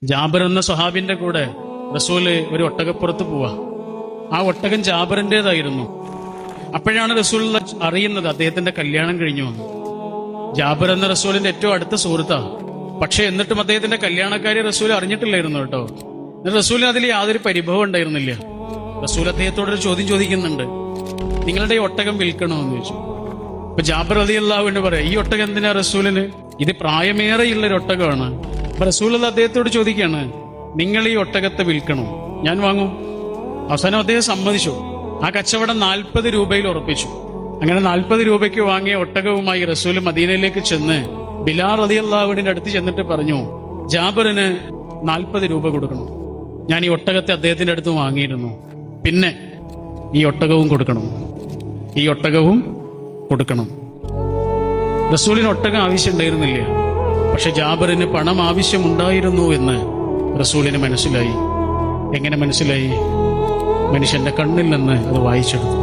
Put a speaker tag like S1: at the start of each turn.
S1: ജാബിർ എന്ന സ്വഹാബിന്റെ കൂടെ റസൂല് ഒരു ഒട്ടകപ്പുറത്ത് പോവാ. ആ ഒട്ടകം ജാബിറിന്റേതായിരുന്നു. അപ്പോഴാണ് റസൂൽ അറിയുന്നത് അദ്ദേഹത്തിന്റെ കല്യാണം കഴിഞ്ഞു വന്നു. ജാബിർ എന്ന റസൂലിന്റെ ഏറ്റവും അടുത്ത സുഹൃത്താ. പക്ഷെ എന്നിട്ടും അദ്ദേഹത്തിന്റെ കല്യാണക്കാരി റസൂൽ അറിഞ്ഞിട്ടില്ലായിരുന്നു കേട്ടോ. റസൂലിന് അതിൽ യാതൊരു പരിഭവം ഉണ്ടായിരുന്നില്ല. റസൂൽ അദ്ദേഹത്തോടൊരു ചോദ്യം ചോദിക്കുന്നുണ്ട്, നിങ്ങളുടെ ഈ ഒട്ടകം വിൽക്കണമെന്ന് ചോദിച്ചു. അപ്പൊ ജാബിർ റളിയല്ലാഹു അൻഹു പറയാം, ഈ ഒട്ടകം എന്തിനാ റസൂലിന്? ഇത് പ്രായമേറെയുള്ളൊരു ഒട്ടകമാണ്. അപ്പൊ റസൂൽ അദ്ദേഹത്തോട് ചോദിക്കുകയാണ്, നിങ്ങൾ ഈ ഒട്ടകത്തെ വിൽക്കണോ? ഞാൻ വാങ്ങും. അവസാനം അദ്ദേഹം സമ്മതിച്ചു. ആ കച്ചവടം 40 രൂപയിൽ ഉറപ്പിച്ചു. അങ്ങനെ 40 രൂപയ്ക്ക് വാങ്ങിയ ഒട്ടകവുമായി റസൂൽ മദീനയിലേക്ക് ചെന്ന് ബിലാൽ റളിയല്ലാഹു അൻഹുവിന്റെ അടുത്ത് ചെന്നിട്ട് പറഞ്ഞു, ജാബിറിന് 40 രൂപ കൊടുക്കണം. ഞാൻ ഈ ഒട്ടകത്തെ അദ്ദേഹത്തിന്റെ അടുത്ത് വാങ്ങിയിരുന്നു. പിന്നെ ഈ ഒട്ടകവും കൊടുക്കണം, ഈ ഒട്ടകവും കൊടുക്കണം. റസൂലിന് ഒട്ടകം ആവശ്യമുണ്ടായിരുന്നില്ല. പക്ഷെ ജാബിറിന് പണം ആവശ്യമുണ്ടായിരുന്നു എന്ന് റസൂലിന് മനസ്സിലായി. എങ്ങനെ മനസ്സിലായി? മനുഷ്യന്റെ കണ്ണിൽ നിന്ന് അത് വായിച്ചെടുത്തു.